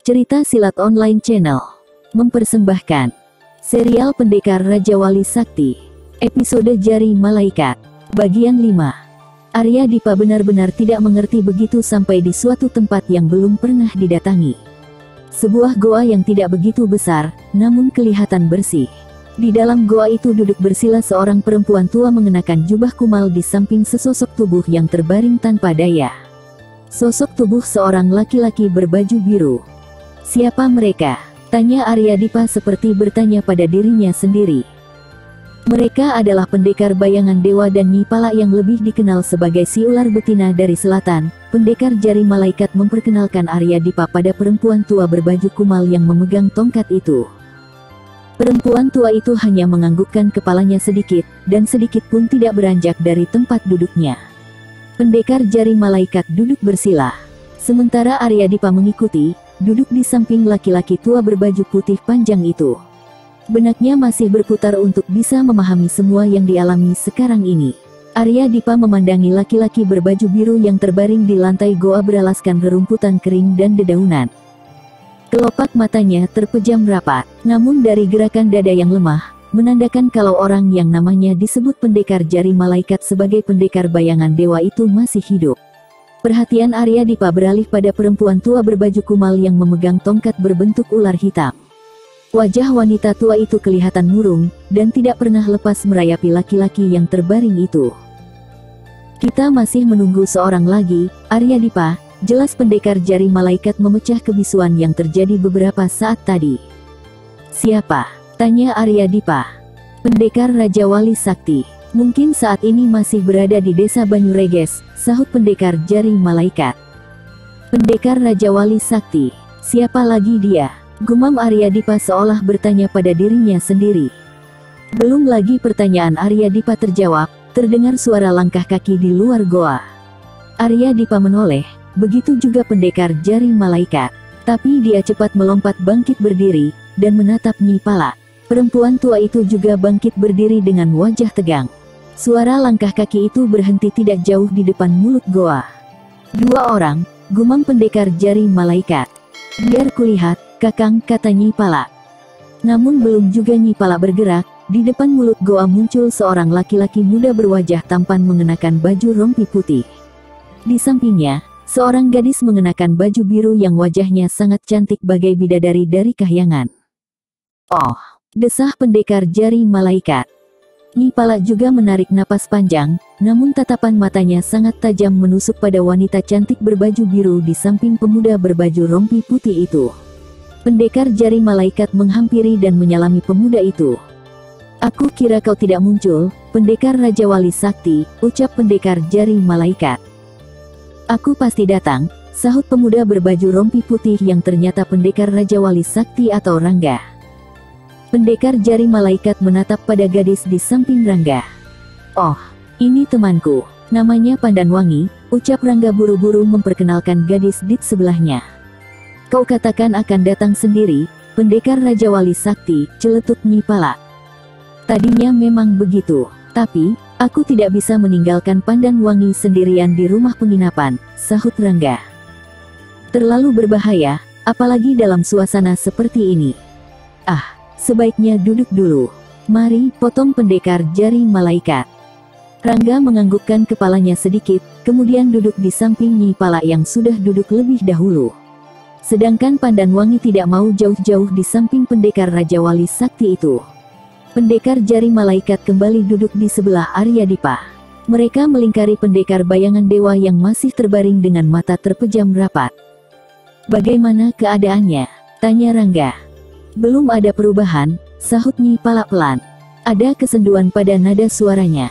Cerita Silat Online Channel mempersembahkan serial Pendekar Raja Wali Sakti, episode Jari Malaikat, bagian 5. Arya Dipa benar-benar tidak mengerti begitu sampai di suatu tempat yang belum pernah didatangi. Sebuah goa yang tidak begitu besar, namun kelihatan bersih. Di dalam goa itu duduk bersila seorang perempuan tua mengenakan jubah kumal di samping sesosok tubuh yang terbaring tanpa daya. Sosok tubuh seorang laki-laki berbaju biru. Siapa mereka? Tanya Arya Dipa seperti bertanya pada dirinya sendiri. Mereka adalah pendekar bayangan dewa dan Nyi Pala yang lebih dikenal sebagai si ular betina dari selatan. Pendekar Jari Malaikat memperkenalkan Arya Dipa pada perempuan tua berbaju kumal yang memegang tongkat itu. Perempuan tua itu hanya menganggukkan kepalanya sedikit, dan sedikit pun tidak beranjak dari tempat duduknya. Pendekar Jari Malaikat duduk bersila. Sementara Arya Dipa mengikuti, duduk di samping laki-laki tua berbaju putih panjang itu. Benaknya masih berputar untuk bisa memahami semua yang dialami sekarang ini. Arya Dipa memandangi laki-laki berbaju biru yang terbaring di lantai goa beralaskan rerumputan kering dan dedaunan. Kelopak matanya terpejam rapat, namun dari gerakan dada yang lemah, menandakan kalau orang yang namanya disebut Pendekar Jari Malaikat sebagai pendekar bayangan dewa itu masih hidup. Perhatian Arya Dipa beralih pada perempuan tua berbaju kumal yang memegang tongkat berbentuk ular hitam. Wajah wanita tua itu kelihatan murung, dan tidak pernah lepas merayapi laki-laki yang terbaring itu. Kita masih menunggu seorang lagi, Arya Dipa, jelas Pendekar Jari Malaikat memecah kebisuan yang terjadi beberapa saat tadi. Siapa? Tanya Arya Dipa. Pendekar Raja Wali Sakti. Mungkin saat ini masih berada di desa Banyureges, sahut Pendekar Jari Malaikat. Pendekar Raja Wali Sakti, siapa lagi dia? Gumam Arya Dipa seolah bertanya pada dirinya sendiri. Belum lagi pertanyaan Arya Dipa terjawab, terdengar suara langkah kaki di luar goa. Arya Dipa menoleh, begitu juga Pendekar Jari Malaikat. Tapi dia cepat melompat bangkit berdiri, dan menatap Nyi Pala. Perempuan tua itu juga bangkit berdiri dengan wajah tegang. Suara langkah kaki itu berhenti tidak jauh di depan mulut goa. Dua orang, gumam Pendekar Jari Malaikat. Biar kulihat, Kakang, kata Nyi Pala. Namun belum juga Nyi Pala bergerak, di depan mulut goa muncul seorang laki-laki muda berwajah tampan mengenakan baju rompi putih. Di sampingnya, seorang gadis mengenakan baju biru yang wajahnya sangat cantik bagai bidadari dari kahyangan. Oh, desah Pendekar Jari Malaikat. Nyi Pala juga menarik napas panjang, namun tatapan matanya sangat tajam menusuk pada wanita cantik berbaju biru di samping pemuda berbaju rompi putih itu. Pendekar Jari Malaikat menghampiri dan menyalami pemuda itu. Aku kira kau tidak muncul, Pendekar Raja Wali Sakti, ucap Pendekar Jari Malaikat. Aku pasti datang, sahut pemuda berbaju rompi putih yang ternyata Pendekar Raja Wali Sakti atau Rangga. Pendekar Jari Malaikat menatap pada gadis di samping Rangga. Oh, ini temanku, namanya Pandanwangi, ucap Rangga buru-buru memperkenalkan gadis di sebelahnya. Kau katakan akan datang sendiri, Pendekar Raja Wali Sakti, celetuk Nyi Pala. Tadinya memang begitu, tapi aku tidak bisa meninggalkan Pandanwangi sendirian di rumah penginapan, sahut Rangga. Terlalu berbahaya, apalagi dalam suasana seperti ini. Sebaiknya duduk dulu. Mari, potong Pendekar Jari Malaikat. Rangga menganggukkan kepalanya sedikit, kemudian duduk di samping Nyi Pala yang sudah duduk lebih dahulu. Sedangkan Pandanwangi tidak mau jauh-jauh di samping Pendekar Raja Wali Sakti itu. Pendekar Jari Malaikat kembali duduk di sebelah Arya Dipa. Mereka melingkari pendekar bayangan dewa yang masih terbaring dengan mata terpejam rapat. Bagaimana keadaannya? Tanya Rangga. Belum ada perubahan, sahut Nyi Pala pelan. Ada kesenduan pada nada suaranya.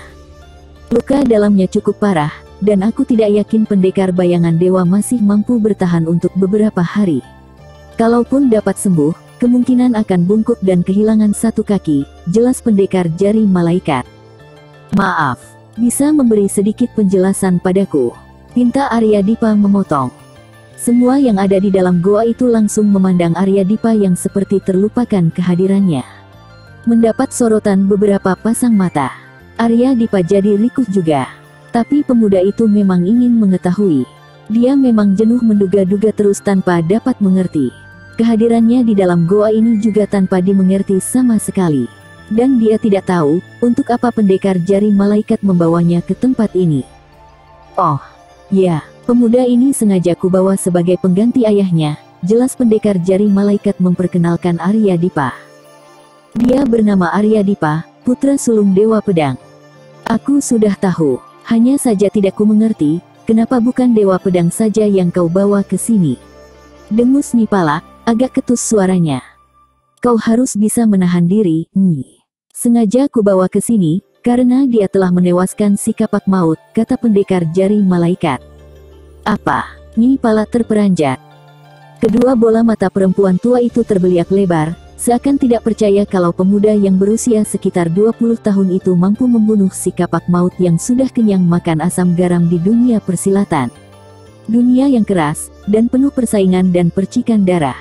Luka dalamnya cukup parah, dan aku tidak yakin pendekar bayangan dewa masih mampu bertahan untuk beberapa hari. Kalaupun dapat sembuh, kemungkinan akan bungkuk dan kehilangan satu kaki, jelas Pendekar Jari Malaikat. Maaf, bisa memberi sedikit penjelasan padaku? Pinta Arya Dipa memotong. Semua yang ada di dalam goa itu langsung memandang Arya Dipa yang seperti terlupakan kehadirannya. Mendapat sorotan beberapa pasang mata. Arya Dipa jadi rikuh juga. Tapi pemuda itu memang ingin mengetahui. Dia memang jenuh menduga-duga terus tanpa dapat mengerti. Kehadirannya di dalam goa ini juga tanpa dimengerti sama sekali. Dan dia tidak tahu, untuk apa pendekar jari malaikat membawanya ke tempat ini. Oh, ya, pemuda ini sengaja kubawa sebagai pengganti ayahnya, jelas pendekar jari malaikat memperkenalkan Arya Dipa. Dia bernama Arya Dipa, putra sulung Dewa Pedang. Aku sudah tahu, hanya saja tidak ku mengerti, kenapa bukan Dewa Pedang saja yang kau bawa ke sini. Dengus Nipala, agak ketus suaranya. Kau harus bisa menahan diri, Nyi. Sengaja ku bawa ke sini, karena dia telah menewaskan si kapak maut, kata pendekar jari malaikat. Apa? Nyi Pala terperanjat. Kedua bola mata perempuan tua itu terbeliak lebar, seakan tidak percaya kalau pemuda yang berusia sekitar 20 tahun itu mampu membunuh si kapak maut yang sudah kenyang makan asam garam di dunia persilatan. Dunia yang keras, dan penuh persaingan dan percikan darah.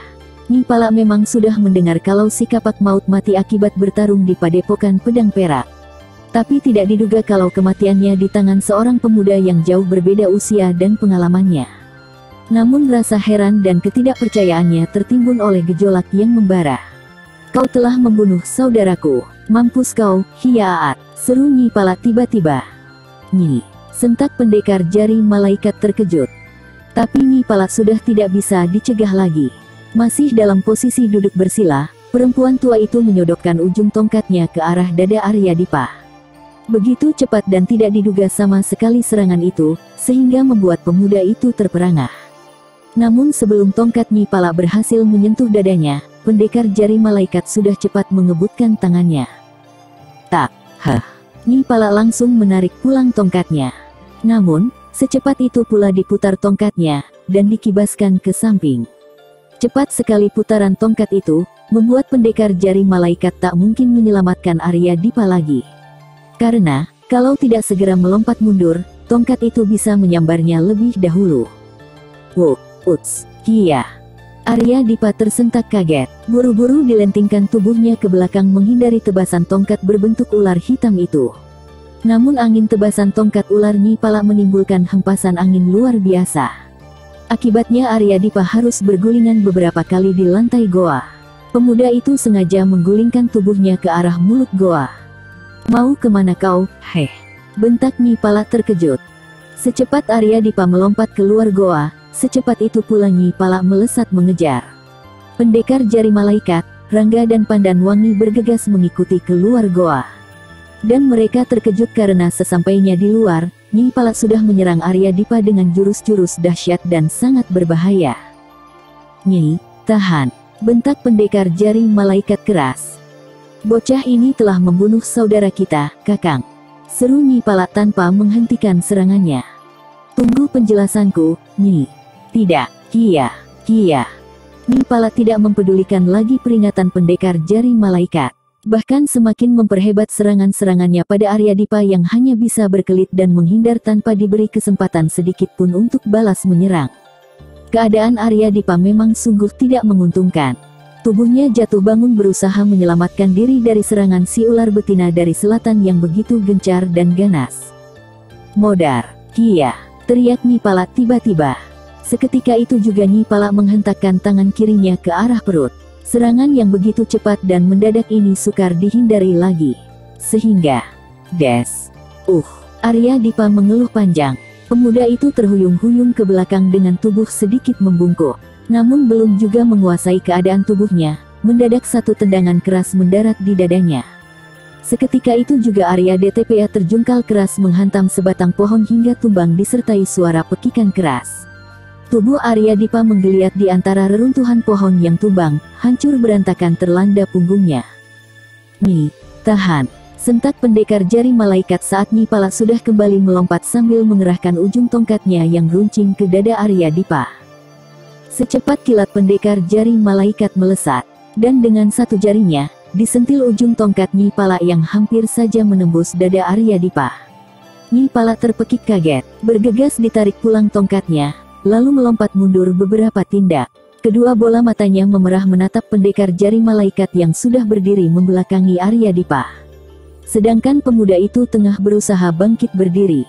Nyi Pala memang sudah mendengar kalau si kapak maut mati akibat bertarung di padepokan pedang perak. Tapi tidak diduga kalau kematiannya di tangan seorang pemuda yang jauh berbeda usia dan pengalamannya. Namun rasa heran dan ketidakpercayaannya tertimbun oleh gejolak yang membara. Kau telah membunuh saudaraku, mampus kau, hiaat, seru Nyi Pala tiba-tiba. Nyi, sentak pendekar jari malaikat terkejut. Tapi Nyi Pala sudah tidak bisa dicegah lagi. Masih dalam posisi duduk bersila, perempuan tua itu menyodokkan ujung tongkatnya ke arah dada Arya Dipa. Begitu cepat dan tidak diduga sama sekali serangan itu, sehingga membuat pemuda itu terperangah. Namun sebelum tongkat Nyi Pala berhasil menyentuh dadanya, pendekar jari malaikat sudah cepat mengebutkan tangannya. Tak, Nyi Pala langsung menarik pulang tongkatnya. Namun, secepat itu pula diputar tongkatnya, dan dikibaskan ke samping. Cepat sekali putaran tongkat itu, membuat pendekar jari malaikat tak mungkin menyelamatkan Arya Dipa lagi. Karena, kalau tidak segera melompat mundur, tongkat itu bisa menyambarnya lebih dahulu. Kia. Arya Dipa tersentak kaget, buru-buru dilentingkan tubuhnya ke belakang menghindari tebasan tongkat berbentuk ular hitam itu. Namun angin tebasan tongkat ular Nyi Pala menimbulkan hempasan angin luar biasa. Akibatnya Arya Dipa harus bergulingan beberapa kali di lantai goa. Pemuda itu sengaja menggulingkan tubuhnya ke arah mulut goa. Mau kemana kau, bentak Nyi Pala terkejut. Secepat Arya Dipa melompat keluar goa, secepat itu pula Nyi Pala melesat mengejar. Pendekar jari malaikat, Rangga dan Pandan Wangi bergegas mengikuti keluar goa. Dan mereka terkejut karena sesampainya di luar, Nyi Pala sudah menyerang Arya Dipa dengan jurus-jurus dahsyat dan sangat berbahaya. Nyi, tahan, bentak pendekar jari malaikat keras. Bocah ini telah membunuh saudara kita, Kakang. Seru Nyi Pala tanpa menghentikan serangannya. Tunggu penjelasanku, Nyi. Tidak, Kia. Nyi Pala tidak mempedulikan lagi peringatan pendekar jari malaikat. Bahkan semakin memperhebat serangan-serangannya pada Arya Dipa yang hanya bisa berkelit dan menghindar tanpa diberi kesempatan sedikit pun untuk balas menyerang. Keadaan Arya Dipa memang sungguh tidak menguntungkan. Tubuhnya jatuh bangun berusaha menyelamatkan diri dari serangan si ular betina dari selatan yang begitu gencar dan ganas. Modar, Kia, teriak Nyi Pala tiba-tiba. Seketika itu juga Nyi Pala menghentakkan tangan kirinya ke arah perut. Serangan yang begitu cepat dan mendadak ini sukar dihindari lagi. Sehingga, Arya Dipa mengeluh panjang. Pemuda itu terhuyung-huyung ke belakang dengan tubuh sedikit membungkuk. Namun belum juga menguasai keadaan tubuhnya, mendadak satu tendangan keras mendarat di dadanya. Seketika itu juga Arya DTPA terjungkal keras menghantam sebatang pohon hingga tumbang disertai suara pekikan keras. Tubuh Arya Dipa menggeliat di antara reruntuhan pohon yang tumbang, hancur berantakan terlanda punggungnya. Nyi, tahan, sentak pendekar jari malaikat saat Nyi Pala sudah kembali melompat sambil mengerahkan ujung tongkatnya yang runcing ke dada Arya Dipa. Secepat kilat pendekar jari malaikat melesat, dan dengan satu jarinya, disentil ujung tongkat Nyi Pala yang hampir saja menembus dada Arya Dipa. Nyi Pala terpekik kaget, bergegas ditarik pulang tongkatnya, lalu melompat mundur beberapa tindak. Kedua bola matanya memerah menatap pendekar jari malaikat yang sudah berdiri membelakangi Arya Dipa. Sedangkan pemuda itu tengah berusaha bangkit berdiri.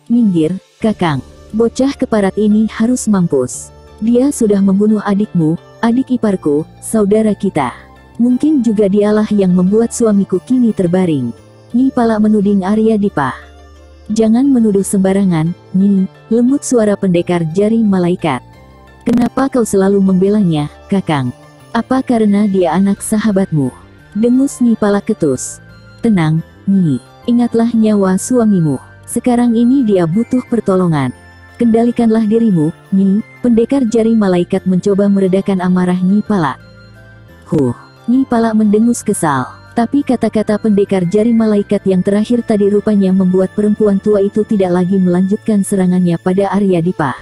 Minggir, Kakang. Bocah keparat ini harus mampus. Dia sudah membunuh adikmu, adik iparku, saudara kita. Mungkin juga dialah yang membuat suamiku kini terbaring. Nyi Pala menuding Arya Dipa. Jangan menuduh sembarangan, Nyi, lembut suara pendekar jari malaikat. Kenapa kau selalu membelanya, Kakang? Apa karena dia anak sahabatmu? Dengus Nyi Pala ketus. Tenang, Nyi, ingatlah nyawa suamimu. Sekarang ini dia butuh pertolongan. Kendalikanlah dirimu, Nyi. Pendekar jari malaikat mencoba meredakan amarah Nyi Pala. Nyi Pala mendengus kesal. Tapi kata-kata pendekar jari malaikat yang terakhir tadi rupanya membuat perempuan tua itu tidak lagi melanjutkan serangannya pada Arya Dipa.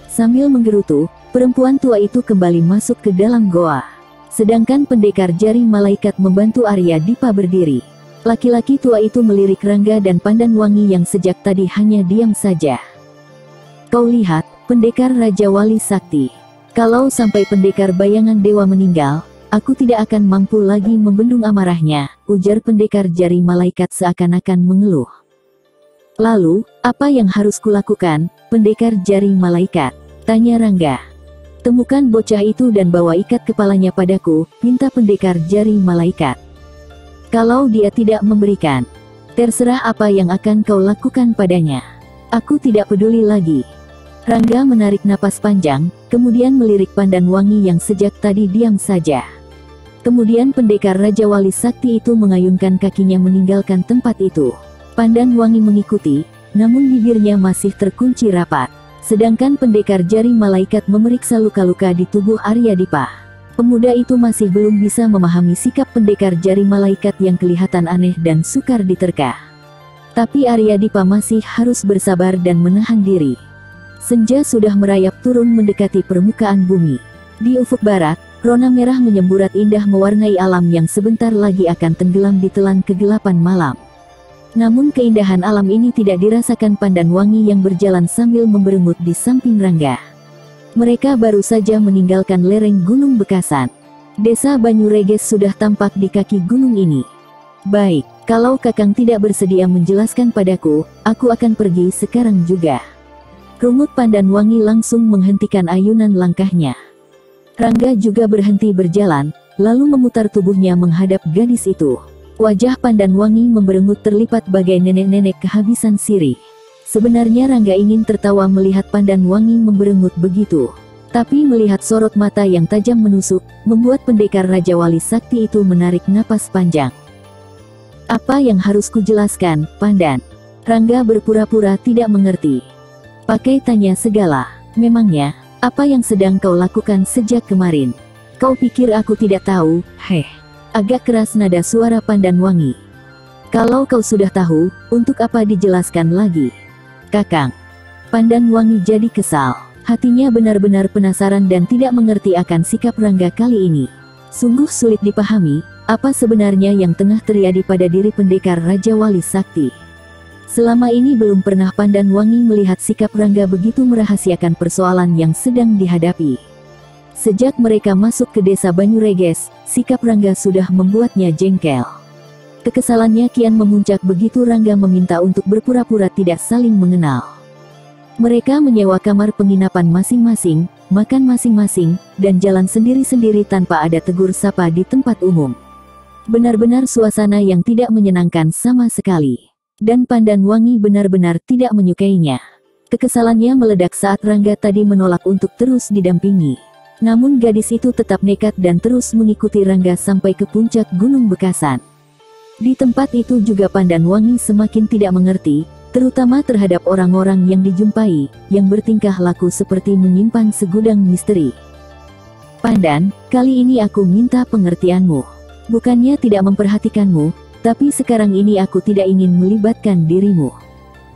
Sambil menggerutu, perempuan tua itu kembali masuk ke dalam goa. Sedangkan pendekar jari malaikat membantu Arya Dipa berdiri. Laki-laki tua itu melirik Rangga dan Pandan Wangi yang sejak tadi hanya diam saja. Kau lihat, pendekar Raja Wali Sakti. Kalau sampai pendekar bayangan dewa meninggal, aku tidak akan mampu lagi membendung amarahnya, ujar pendekar jari malaikat seakan-akan mengeluh. Lalu, apa yang harus kulakukan, pendekar jari malaikat? Tanya Rangga. Temukan bocah itu dan bawa ikat kepalanya padaku, pinta pendekar jari malaikat. Kalau dia tidak memberikan, terserah apa yang akan kau lakukan padanya. Aku tidak peduli lagi. Rangga menarik napas panjang, kemudian melirik Pandan Wangi yang sejak tadi diam saja. Kemudian pendekar Raja Wali Sakti itu mengayunkan kakinya meninggalkan tempat itu. Pandan Wangi mengikuti, namun bibirnya masih terkunci rapat. Sedangkan pendekar jari malaikat memeriksa luka-luka di tubuh Arya Dipa. Pemuda itu masih belum bisa memahami sikap pendekar jari malaikat yang kelihatan aneh dan sukar diterka. Tapi Arya Dipa masih harus bersabar dan menahan diri. Senja sudah merayap turun mendekati permukaan bumi. Di ufuk barat, rona merah menyemburat indah mewarnai alam yang sebentar lagi akan tenggelam di telan kegelapan malam. Namun keindahan alam ini tidak dirasakan Pandan Wangi yang berjalan sambil memberengut di samping Rangga. Mereka baru saja meninggalkan lereng Gunung Bekasan. Desa Banyureges sudah tampak di kaki gunung ini. Baik, kalau Kakang tidak bersedia menjelaskan padaku, aku akan pergi sekarang juga. Rungut Pandan Wangi langsung menghentikan ayunan langkahnya. Rangga juga berhenti berjalan, lalu memutar tubuhnya menghadap gadis itu. Wajah Pandan Wangi memberengut terlipat bagai nenek-nenek kehabisan sirih. Sebenarnya Rangga ingin tertawa melihat Pandan Wangi memberengut begitu. Tapi melihat sorot mata yang tajam menusuk, membuat pendekar Raja Wali Sakti itu menarik napas panjang. Apa yang harus kujelaskan, Pandan? Rangga berpura-pura tidak mengerti. Pakai tanya segala. Memangnya, apa yang sedang kau lakukan sejak kemarin? Kau pikir aku tidak tahu, heh. Agak keras nada suara Pandan Wangi. Kalau kau sudah tahu, untuk apa dijelaskan lagi? Kakang. Pandan Wangi jadi kesal. Hatinya benar-benar penasaran dan tidak mengerti akan sikap Rangga kali ini. Sungguh sulit dipahami, apa sebenarnya yang tengah terjadi pada diri pendekar Raja Wali Sakti. Selama ini belum pernah Pandan Wangi melihat sikap Rangga begitu merahasiakan persoalan yang sedang dihadapi. Sejak mereka masuk ke desa Banyureges, sikap Rangga sudah membuatnya jengkel. Kekesalannya kian memuncak begitu Rangga meminta untuk berpura-pura tidak saling mengenal. Mereka menyewa kamar penginapan masing-masing, makan masing-masing, dan jalan sendiri-sendiri tanpa ada tegur sapa di tempat umum. Benar-benar suasana yang tidak menyenangkan sama sekali. Dan Pandan Wangi benar-benar tidak menyukainya. Kekesalannya meledak saat Rangga tadi menolak untuk terus didampingi. Namun gadis itu tetap nekat dan terus mengikuti Rangga sampai ke puncak Gunung Bekasan. Di tempat itu juga Pandan Wangi semakin tidak mengerti, terutama terhadap orang-orang yang dijumpai, yang bertingkah laku seperti menyimpan segudang misteri. Pandan, kali ini aku minta pengertianmu. Bukannya tidak memperhatikanmu, tapi sekarang ini aku tidak ingin melibatkan dirimu.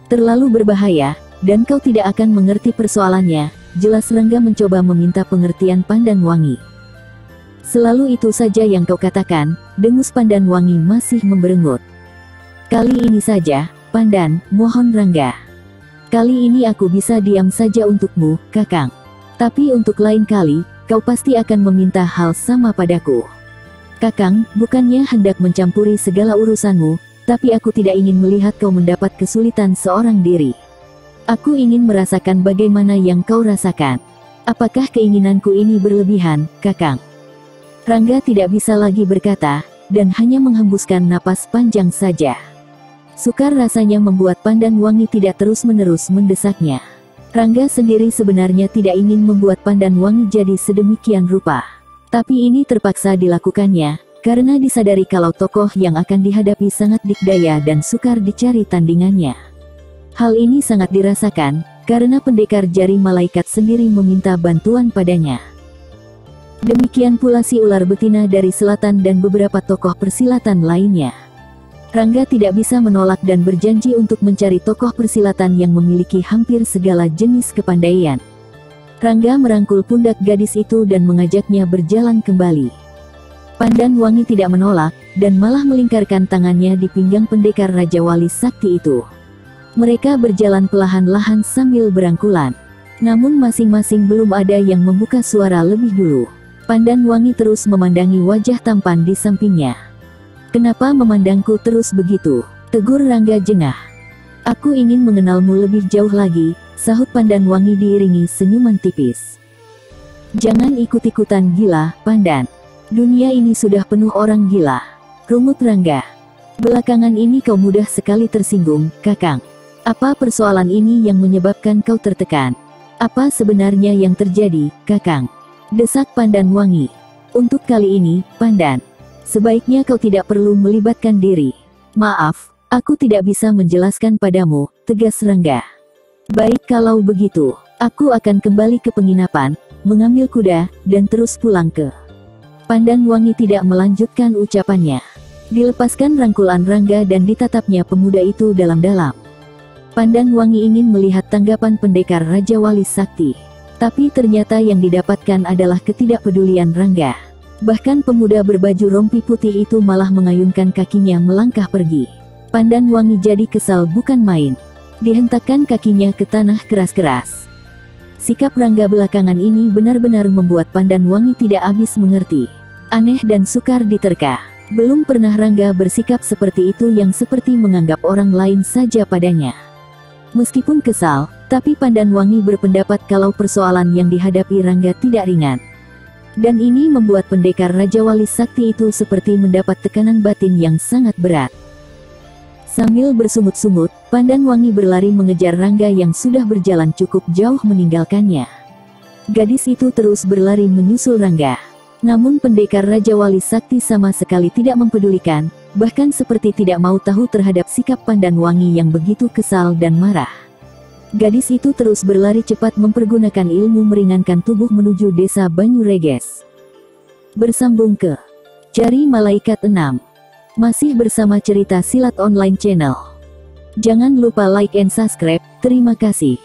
Terlalu berbahaya, dan kau tidak akan mengerti persoalannya. Jelas Rangga mencoba meminta pengertian Pandan Wangi. Selalu itu saja yang kau katakan, dengus Pandan Wangi masih memberengut. Kali ini saja, Pandan, mohon Rangga. Kali ini aku bisa diam saja untukmu, Kakang. Tapi untuk lain kali, kau pasti akan meminta hal sama padaku. Kakang, bukannya hendak mencampuri segala urusanmu, tapi aku tidak ingin melihat kau mendapat kesulitan seorang diri. Aku ingin merasakan bagaimana yang kau rasakan. Apakah keinginanku ini berlebihan, Kakang? Rangga tidak bisa lagi berkata, dan hanya menghembuskan napas panjang saja. Sukar rasanya membuat Pandan Wangi tidak terus-menerus mendesaknya. Rangga sendiri sebenarnya tidak ingin membuat Pandan Wangi jadi sedemikian rupa. Tapi ini terpaksa dilakukannya, karena disadari kalau tokoh yang akan dihadapi sangat dikdaya dan sukar dicari tandingannya. Hal ini sangat dirasakan, karena pendekar jari malaikat sendiri meminta bantuan padanya. Demikian pula si ular betina dari selatan dan beberapa tokoh persilatan lainnya. Rangga tidak bisa menolak dan berjanji untuk mencari tokoh persilatan yang memiliki hampir segala jenis kepandaian. Rangga merangkul pundak gadis itu dan mengajaknya berjalan kembali. Pandan Wangi tidak menolak, dan malah melingkarkan tangannya di pinggang pendekar Raja Wali Sakti itu. Mereka berjalan perlahan-lahan sambil berangkulan. Namun masing-masing belum ada yang membuka suara lebih dulu. Pandan Wangi terus memandangi wajah tampan di sampingnya. "Kenapa memandangku terus begitu?" tegur Rangga jengah. "Aku ingin mengenalmu lebih jauh lagi," sahut Pandan Wangi diiringi senyuman tipis. "Jangan ikut-ikutan gila, Pandan. Dunia ini sudah penuh orang gila," rungut Rangga. "Belakangan ini kau mudah sekali tersinggung, Kakang. Apa persoalan ini yang menyebabkan kau tertekan? Apa sebenarnya yang terjadi, Kakang?" desak Pandan Wangi. "Untuk kali ini, Pandan, sebaiknya kau tidak perlu melibatkan diri." "Maaf, aku tidak bisa menjelaskan padamu," tegas Rangga. "Baik kalau begitu, aku akan kembali ke penginapan, mengambil kuda, dan terus pulang ke..." Pandan Wangi tidak melanjutkan ucapannya. Dilepaskan rangkulan Rangga dan ditatapnya pemuda itu dalam-dalam. Pandan Wangi ingin melihat tanggapan pendekar Raja Wali Sakti. Tapi ternyata yang didapatkan adalah ketidakpedulian Rangga. Bahkan pemuda berbaju rompi putih itu malah mengayunkan kakinya melangkah pergi. Pandan Wangi jadi kesal bukan main. Dihentakkan kakinya ke tanah keras-keras. Sikap Rangga belakangan ini benar-benar membuat Pandan Wangi tidak habis mengerti. Aneh dan sukar diterka. Belum pernah Rangga bersikap seperti itu yang seperti menganggap orang lain saja padanya. Meskipun kesal, tapi Pandan Wangi berpendapat kalau persoalan yang dihadapi Rangga tidak ringan. Dan ini membuat pendekar Raja Wali Sakti itu seperti mendapat tekanan batin yang sangat berat. Sambil bersungut-sungut, Pandan Wangi berlari mengejar Rangga yang sudah berjalan cukup jauh meninggalkannya. Gadis itu terus berlari menyusul Rangga. Namun pendekar Raja Wali Sakti sama sekali tidak mempedulikan, bahkan seperti tidak mau tahu terhadap sikap Pandan Wangi yang begitu kesal dan marah. Gadis itu terus berlari cepat mempergunakan ilmu meringankan tubuh menuju desa Banyureges. Bersambung ke Jari Malaikat 6. Masih bersama cerita silat online channel. Jangan lupa like and subscribe, terima kasih.